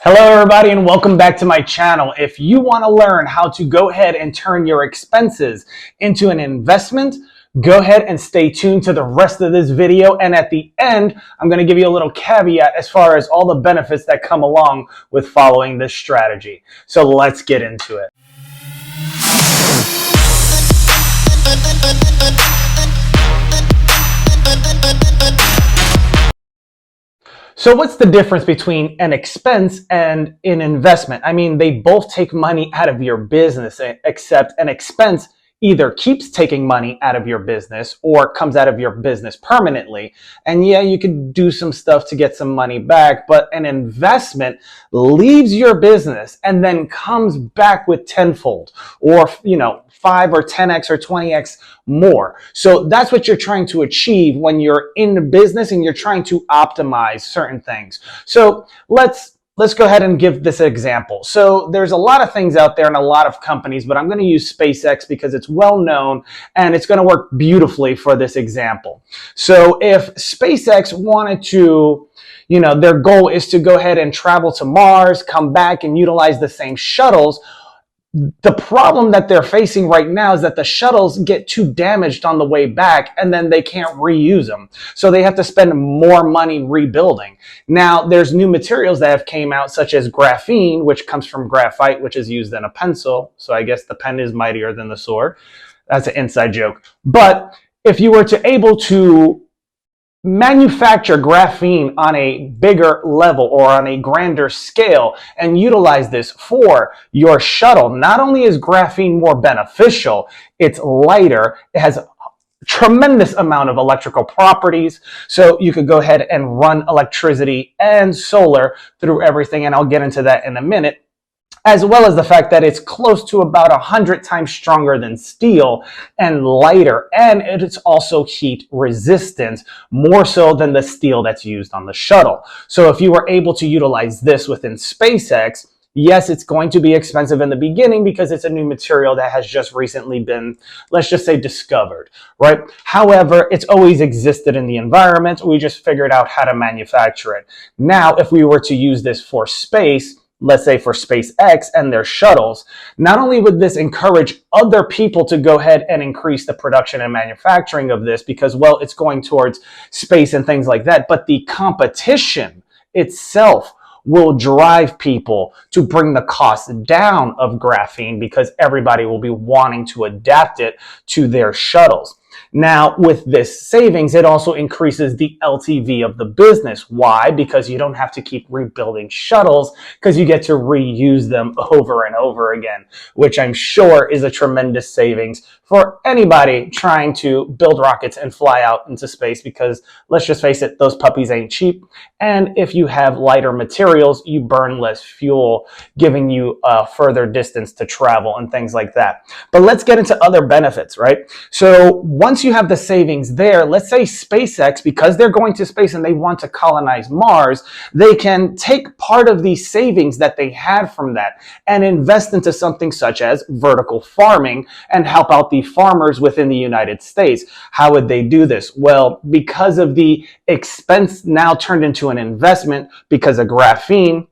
Hello everybody and welcome back to my channel. If you want to learn how to go ahead and turn your expenses into an investment, go ahead and stay tuned to the rest of this video, and at the end I'm going to give you a little caveat as far as all the benefits that come along with following this strategy. So let's get into it. So what's the difference between an expense and an investment? I mean, they both take money out of your business, except an expense either keeps taking money out of your business or comes out of your business permanently. And yeah, you could do some stuff to get some money back, but an investment leaves your business and then comes back with tenfold or, 5 or 10x or 20x more. So that's what you're trying to achieve when you're in the business and you're trying to optimize certain things. So let's go ahead and give this example. So there's a lot of things out there and a lot of companies, but I'm going to use SpaceX because it's well known and it's going to work beautifully for this example. So if SpaceX wanted to, their goal is to go ahead and travel to Mars, come back and utilize the same shuttles. The problem that they're facing right now is that the shuttles get too damaged on the way back and then they can't reuse them. So they have to spend more money rebuilding. Now, there's new materials that have came out, such as graphene, which comes from graphite, which is used in a pencil. So I guess the pen is mightier than the sword. That's an inside joke. But if you were to able to manufacture graphene on a bigger level or on a grander scale and utilize this for your shuttle, not only is graphene more beneficial, it's lighter, it has a tremendous amount of electrical properties, so you could go ahead and run electricity and solar through everything, and I'll get into that in a minute, as well as the fact that it's close to about 100 times stronger than steel and lighter, and it's also heat resistant, more so than the steel that's used on the shuttle. So if you were able to utilize this within SpaceX, yes, it's going to be expensive in the beginning because it's a new material that has just recently been, let's just say, discovered, right? However, it's always existed in the environment. We just figured out how to manufacture it. Now, if we were to use this for space, let's say for SpaceX and their shuttles, not only would this encourage other people to go ahead and increase the production and manufacturing of this because, well, it's going towards space and things like that, but the competition itself will drive people to bring the cost down of graphene because everybody will be wanting to adapt it to their shuttles. Now, with this savings, it also increases the LTV of the business. Why? Because you don't have to keep rebuilding shuttles because you get to reuse them over and over again, which I'm sure is a tremendous savings for anybody trying to build rockets and fly out into space because, let's just face it, those puppies ain't cheap. And if you have lighter materials, you burn less fuel, giving you a further distance to travel and things like that. But let's get into other benefits, right? So once you have the savings there, let's say SpaceX, because they're going to space and they want to colonize Mars, they can take part of these savings that they had from that and invest into something such as vertical farming and help out the farmers within the United States. How would they do this? Well, because of the expense now turned into an investment because of graphene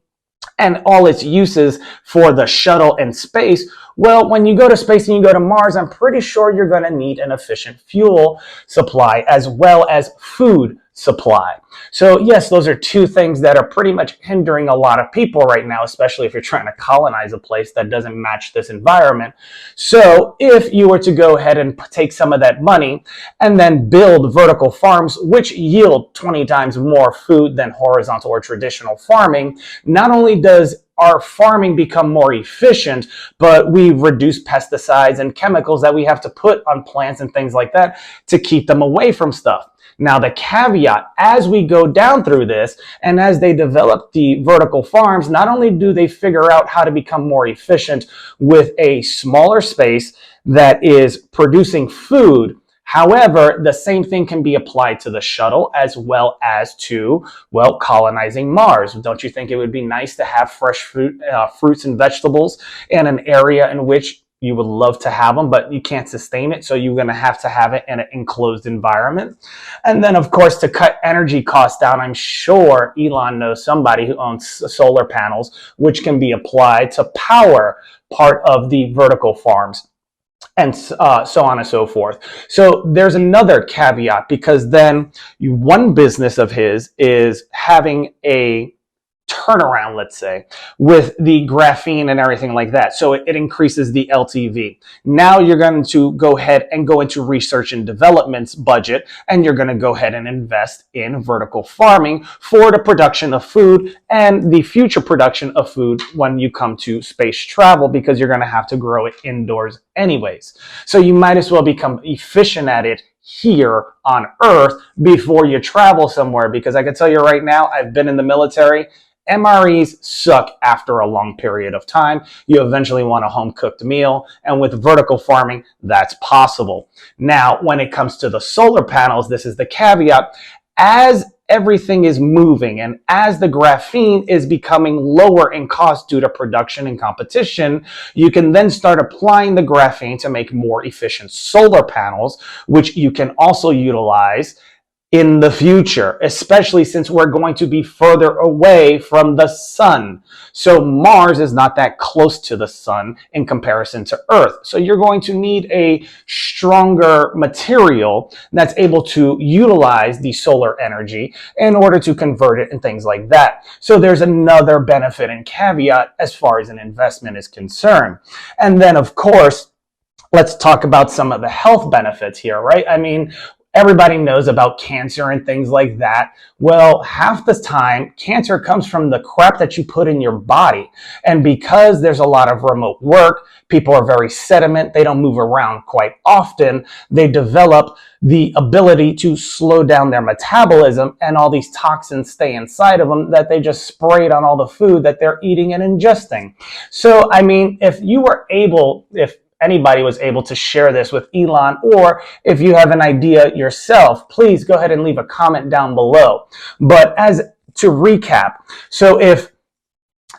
and all its uses for the shuttle and space. Well, when you go to space and you go to Mars, I'm pretty sure you're going to need an efficient fuel supply as well as food supply. So yes, those are two things that are pretty much hindering a lot of people right now, especially if you're trying to colonize a place that doesn't match this environment. So if you were to go ahead and take some of that money and then build vertical farms, which yield 20 times more food than horizontal or traditional farming, not only does our farming become more efficient, but we reduce pesticides and chemicals that we have to put on plants and things like that to keep them away from stuff. Now, the caveat, as we go down through this and as they develop the vertical farms, not only do they figure out how to become more efficient with a smaller space that is producing food, however, the same thing can be applied to the shuttle as well as to, well, colonizing Mars. Don't you think it would be nice to have fresh fruits and vegetables in an area in which you would love to have them, but you can't sustain it. So you're going to have it in an enclosed environment. And then, of course, to cut energy costs down, I'm sure Elon knows somebody who owns solar panels, which can be applied to power part of the vertical farms, and so on and so forth. So there's another caveat, because then one business of his is having a turnaround, let's say, with the graphene and everything like that. So it increases the LTV. Now you're going to go ahead and go into research and development's budget, and you're going to go ahead and invest in vertical farming for the production of food and the future production of food when you come to space travel, because you're going to have to grow it indoors anyways. So you might as well become efficient at it here on Earth before you travel somewhere, because I can tell you right now, I've been in the military. MREs suck after a long period of time. You eventually want a home-cooked meal, and with vertical farming, that's possible. Now, when it comes to the solar panels, this is the caveat. As everything is moving and as the graphene is becoming lower in cost due to production and competition, you can then start applying the graphene to make more efficient solar panels, which you can also utilize in the future, especially since we're going to be further away from the sun. So Mars is not that close to the sun in comparison to Earth. So you're going to need a stronger material that's able to utilize the solar energy in order to convert it and things like that. So there's another benefit and caveat as far as an investment is concerned. And then, of course, let's talk about some of the health benefits here, right? I mean, everybody knows about cancer and things like that. Well, half the time, cancer comes from the crap that you put in your body. And because there's a lot of remote work, people are very sediment, they don't move around quite often, they develop the ability to slow down their metabolism, and all these toxins stay inside of them that they just sprayed on all the food that they're eating and ingesting. So, I mean, if anybody was able to share this with Elon, or if you have an idea yourself, please go ahead and leave a comment down below. But as to recap, so if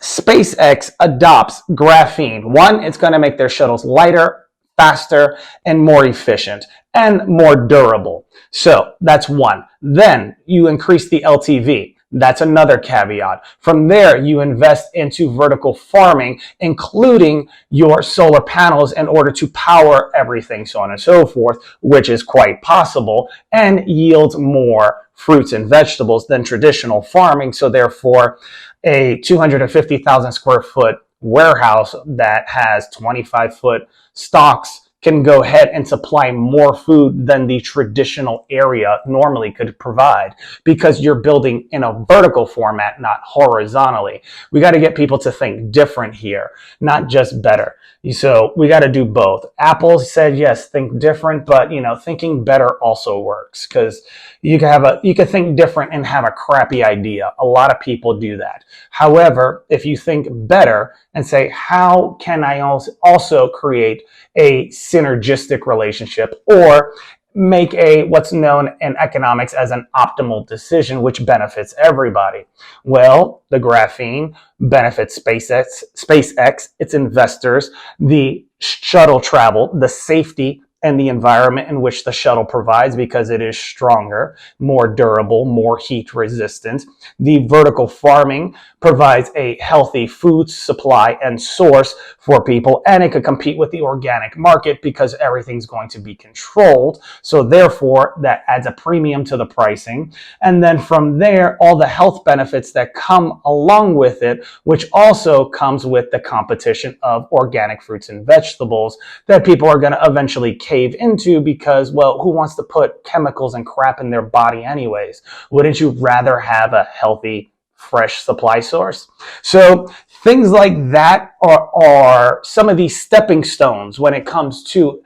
SpaceX adopts graphene, one, it's going to make their shuttles lighter, faster, and more efficient, and more durable. So that's one. Then you increase the LTV. That's another caveat. From there, you invest into vertical farming, including your solar panels in order to power everything, so on and so forth, which is quite possible, and yields more fruits and vegetables than traditional farming. So therefore, a 250,000 square foot warehouse that has 25-foot stocks can go ahead and supply more food than the traditional area normally could provide, because you're building in a vertical format, not horizontally. We got to get people to think different here, not just better. So we got to do both. Apple said, yes, think different, but thinking better also works, because you can think different and have a crappy idea. A lot of people do that. However, if you think better and say, how can I also create a synergistic relationship, or make what's known in economics as an optimal decision, which benefits everybody? Well, the graphene benefits SpaceX, its investors, the shuttle travel, the safety, and the environment in which the shuttle provides, because it is stronger, more durable, more heat resistant. The vertical farming provides a healthy food supply and source for people, and it could compete with the organic market because everything's going to be controlled. So therefore, that adds a premium to the pricing. And then from there, all the health benefits that come along with it, which also comes with the competition of organic fruits and vegetables that people are going to eventually cave into, because, well, who wants to put chemicals and crap in their body anyways? Wouldn't you rather have a healthy, fresh supply source? So things like that are some of these stepping stones when it comes to,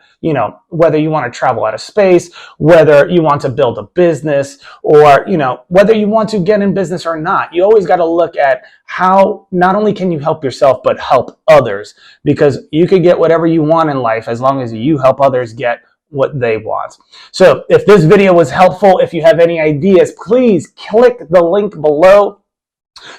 whether you want to travel out of space, whether you want to build a business, or, whether you want to get in business or not. You always got to look at how not only can you help yourself, but help others, because you could get whatever you want in life as long as you help others get what they want. So if this video was helpful, if you have any ideas, please click the link below.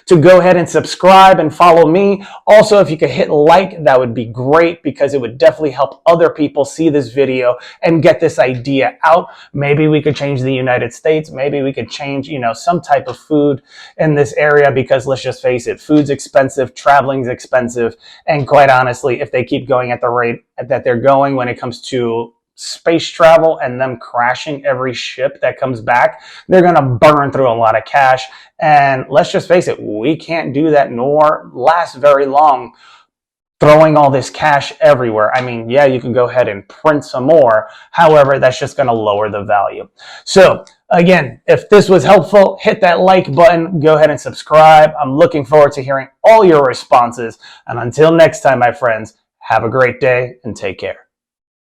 to go ahead and subscribe and follow me. Also, if you could hit like, that would be great because it would definitely help other people see this video and get this idea out. Maybe we could change the United States. Maybe we could change, some type of food in this area because let's just face it, food's expensive, traveling's expensive, and quite honestly, if they keep going at the rate that they're going when it comes to space travel and them crashing every ship that comes back, they're going to burn through a lot of cash. And let's just face it, we can't do that nor last very long throwing all this cash everywhere. I mean, yeah, you can go ahead and print some more. However, that's just going to lower the value. So again, if this was helpful, hit that like button, go ahead and subscribe. I'm looking forward to hearing all your responses. And until next time, my friends, have a great day and take care.